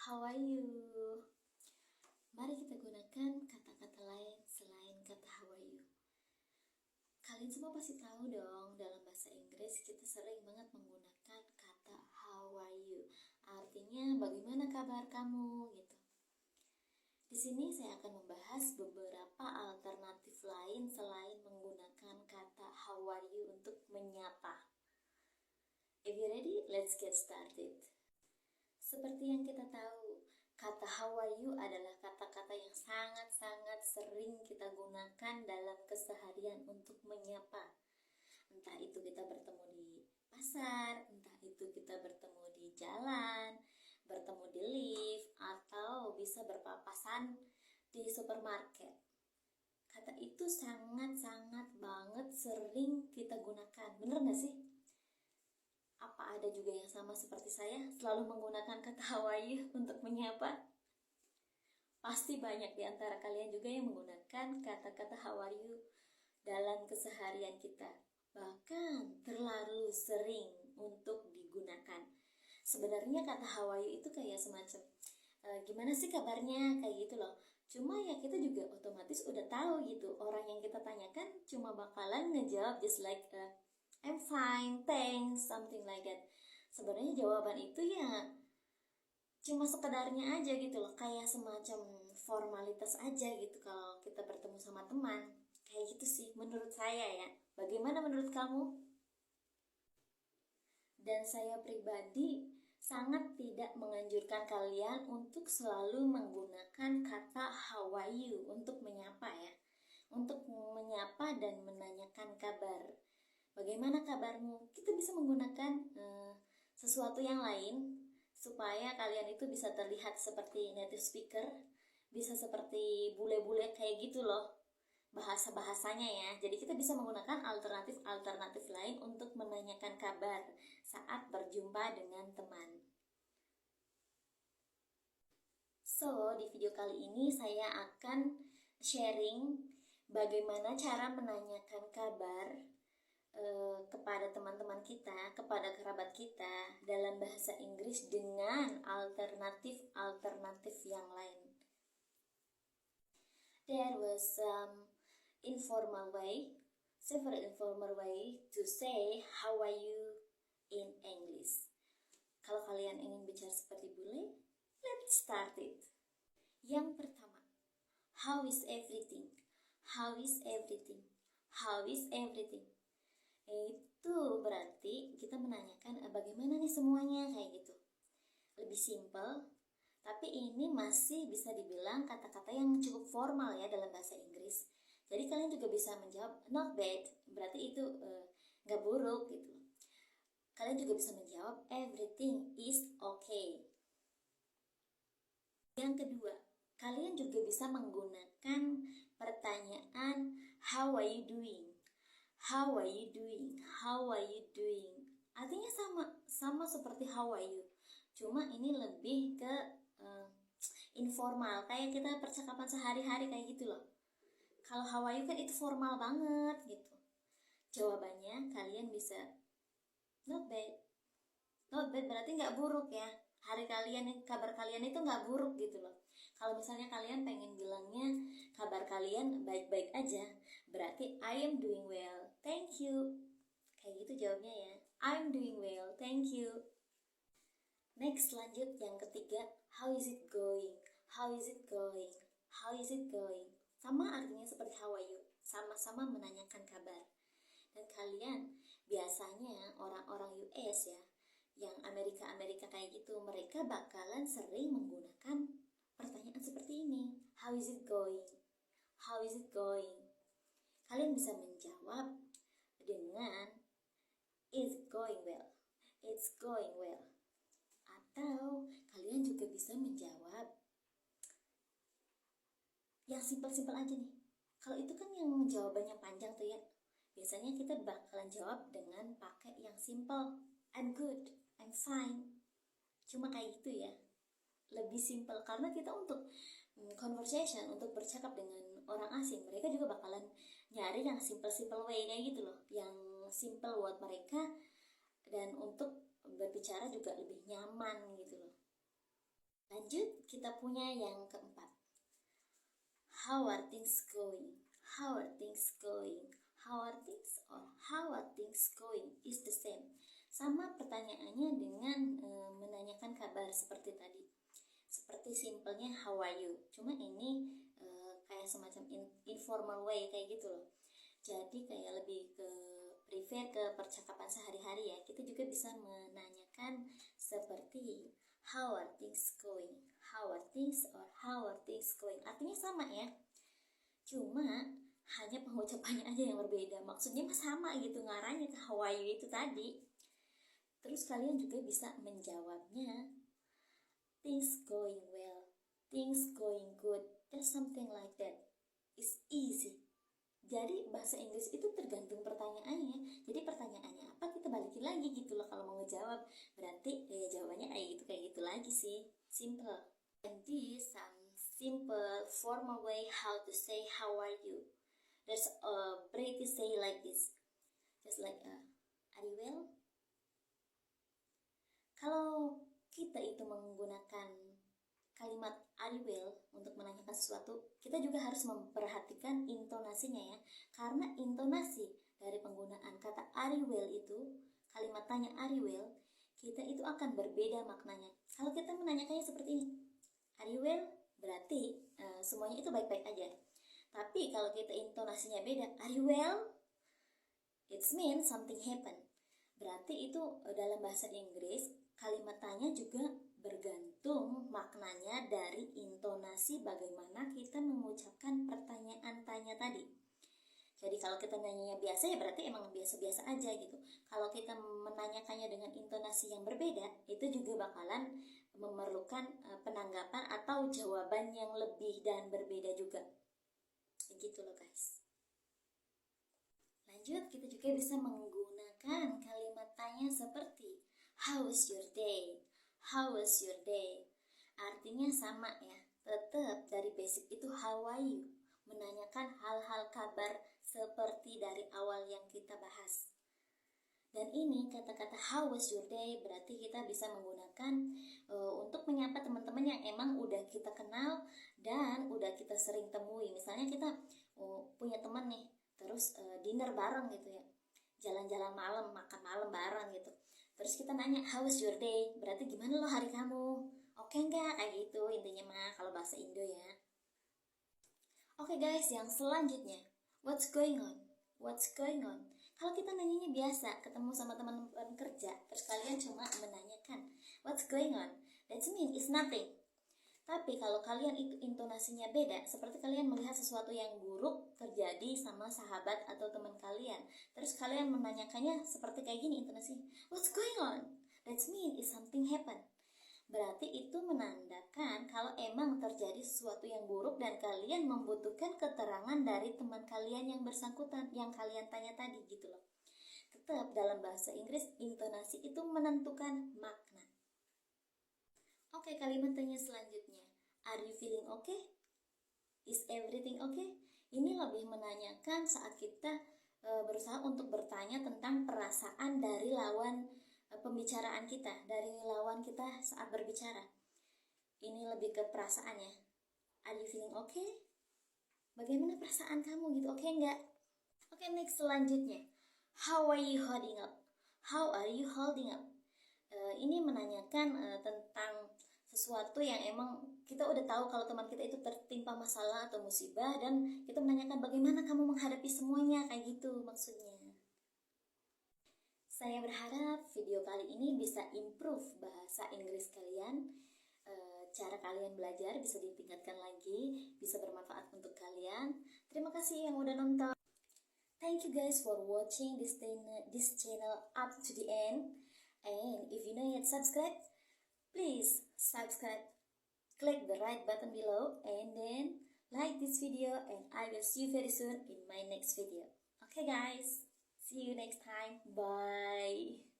How are you? Mari kita gunakan kata-kata lain selain kata how are you. Kalian semua pasti tahu dong, dalam bahasa Inggris kita sering banget menggunakan kata how are you. Artinya bagaimana kabar kamu gitu. Di sini saya akan membahas beberapa alternatif lain selain menggunakan kata how are you untuk menyapa. If you ready, let's get started. Seperti yang kita tahu, kata how are you adalah kata-kata yang sangat-sangat sering kita gunakan dalam keseharian untuk menyapa. Entah itu kita bertemu di pasar, entah itu kita bertemu di jalan, bertemu di lift, atau bisa berpapasan di supermarket. Kata itu sangat-sangat banget sering kita gunakan, bener gak sih? Apa ada juga yang sama seperti saya, selalu menggunakan kata how are you untuk menyapa? Pasti banyak di antara kalian juga yang menggunakan kata-kata how are you dalam keseharian kita. Bahkan terlalu sering untuk digunakan. Sebenarnya kata how are you itu kayak semacam gimana sih kabarnya, kayak gitu loh. Cuma ya kita juga otomatis udah tahu gitu, orang yang kita tanyakan cuma bakalan ngejawab just like I'm fine, thanks, something like that. Sebenarnya jawaban itu ya cuma sekedarnya aja gitu loh, kayak semacam formalitas aja gitu kalau kita bertemu sama teman. Kayak gitu sih menurut saya ya. Bagaimana menurut kamu? Dan saya pribadi sangat tidak menganjurkan kalian untuk selalu menggunakan kata how are you untuk menyapa ya. Untuk menyapa dan menanyakan kabar. Bagaimana kabarmu? Kita bisa menggunakan sesuatu yang lain supaya kalian itu bisa terlihat seperti native speaker, bisa seperti bule-bule kayak gitu loh bahasa-bahasanya ya. Jadi kita bisa menggunakan alternatif-alternatif lain untuk menanyakan kabar saat berjumpa dengan teman. So, di video kali ini saya akan sharing bagaimana cara menanyakan kabar kepada teman-teman kita, kepada kerabat kita dalam bahasa Inggris dengan alternatif-alternatif yang lain. There was several informal way to say how are you in English. Kalau kalian ingin bicara seperti bule, let's start it. Yang pertama, how is everything? How is everything? How is everything? Itu berarti kita menanyakan bagaimana nih semuanya, kayak gitu. Lebih simple, tapi ini masih bisa dibilang kata-kata yang cukup formal ya dalam bahasa Inggris. Jadi kalian juga bisa menjawab not bad, berarti itu gak buruk gitu. Kalian juga bisa menjawab everything is okay. Yang kedua, kalian juga bisa menggunakan pertanyaan how are you doing? How are you doing? How are you doing? Artinya sama seperti how are you. Cuma ini lebih ke informal, kayak kita percakapan sehari-hari kayak gitu loh. Kalau how are you kan itu formal banget gitu. Jawabannya kalian bisa not bad. Not bad berarti nggak buruk ya. Hari kalian, kabar kalian itu nggak buruk gitu loh. Kalau misalnya kalian pengen bilangnya kabar kalian baik-baik aja, berarti I am doing well, thank you. Kayak gitu jawabnya ya, I'm doing well, thank you. Next, lanjut yang ketiga, how is it going? How is it going? How is it going? Sama artinya seperti how are you, sama-sama menanyakan kabar. Dan kalian biasanya orang-orang US ya, yang Amerika kayak gitu, mereka bakalan sering menggunakan pertanyaan seperti ini, how is it going? How is it going? Kalian bisa menjawab dengan it's going well, it's going well. Atau kalian juga bisa menjawab yang simpel-simpel aja nih. Kalau itu kan yang jawabannya panjang tuh ya, biasanya kita bakalan jawab dengan pakai yang simple, I'm good, I'm fine. Cuma kayak gitu ya, lebih simple, karena kita untuk conversation, untuk bercakap dengan orang asing, mereka juga bakalan nyari yang simple way kayak gitu loh, yang simple buat mereka dan untuk berbicara juga lebih nyaman gitu loh. Lanjut, kita punya yang keempat. How are things going? How are things going? How are things or how are things going is the same. Sama pertanyaannya dengan menanyakan kabar seperti tadi. Seperti simpelnya how are you. Cuma ini kayak semacam informal way kayak gitu loh. Jadi kayak lebih ke prefer ke percakapan sehari-hari ya. Kita juga bisa menanyakan seperti how are things going? How are things or how are things going? Artinya sama ya. Cuma hanya pengucapannya aja yang berbeda. Maksudnya mah sama gitu, ngarahnya ke how are you itu tadi. Terus kalian juga bisa menjawabnya things going well, things going good, just something like that. It's easy. Jadi bahasa Inggris itu tergantung pertanyaannya. Jadi pertanyaannya apa, kita balikin lagi gitu loh kalau mau ngejawab. Berarti ya jawabannya kayak gitu lagi sih. Simple. And this some simple formal way how to say how are you. There's a British say like this. Just like are you well? Kalau kita itu menggunakan kalimat are you well untuk menanyakan sesuatu, kita juga harus memperhatikan intonasinya ya. Karena intonasi dari penggunaan kata are you well itu, kalimat tanya are you well, kita itu akan berbeda maknanya. Kalau kita menanyakannya seperti ini, are you well? Berarti semuanya itu baik-baik aja. Tapi kalau kita intonasinya beda, are you well? It means something happened. Berarti itu dalam bahasa Inggris, kalimat tanya juga bergantung maknanya dari intonasi bagaimana kita mengucapkan pertanyaan tanya tadi. Jadi kalau kita nanyanya biasa ya berarti emang biasa-biasa aja gitu. Kalau kita menanyakannya dengan intonasi yang berbeda, itu juga bakalan memerlukan penanggapan atau jawaban yang lebih dan berbeda juga. Begitu loh guys. Lanjut, kita juga bisa menggunakan kalimat tanya seperti how was your day? How was your day? Artinya sama ya, tetap dari basic itu how are you, menanyakan hal-hal kabar seperti dari awal yang kita bahas. Dan ini kata-kata how was your day berarti kita bisa menggunakan untuk menyapa teman-teman yang emang udah kita kenal dan udah kita sering temui. Misalnya kita punya teman nih, terus dinner bareng gitu ya, jalan-jalan malam, makan malam bareng gitu. Terus kita nanya how was your day, berarti gimana lo hari kamu, oke nggak, kayak gitu intinya mah kalau bahasa Indo ya. Oke guys, yang selanjutnya what's going on, what's going on. Kalau kita nanyanya biasa ketemu sama teman-teman kerja, terus kalian cuma menanyakan what's going on, that means it's nothing. Tapi kalau kalian itu intonasinya beda, seperti kalian melihat sesuatu yang buruk terjadi sama sahabat atau teman kalian, terus kalian menanyakannya seperti kayak gini intonasinya, what's going on? That means something happen. Berarti itu menandakan kalau emang terjadi sesuatu yang buruk dan kalian membutuhkan keterangan dari teman kalian yang bersangkutan, yang kalian tanya tadi gitu loh. Tetap dalam bahasa Inggris, intonasi itu menentukan makna. Oke, kalimat tanya selanjutnya. Are you feeling okay? Is everything okay? Ini lebih menanyakan saat kita berusaha untuk bertanya tentang perasaan dari lawan pembicaraan kita, dari lawan kita saat berbicara. Ini lebih ke perasaan ya. Are you feeling okay? Bagaimana perasaan kamu gitu, oke nggak? Oke, next selanjutnya. How are you holding up? How are you holding up? Ini menanyakan tentang sesuatu yang emang kita udah tahu kalau teman kita itu tertimpa masalah atau musibah, dan kita menanyakan bagaimana kamu menghadapi semuanya, kayak gitu maksudnya. Saya berharap video kali ini bisa improve bahasa Inggris kalian. Cara kalian belajar bisa ditingkatkan lagi, bisa bermanfaat untuk kalian. Terima kasih yang udah nonton. Thank you guys for watching this channel up to the end. And if you not yet subscribe, please subscribe. Click the right button below and then like this video, and I will see you very soon in my next video. Okay guys, see you next time. Bye.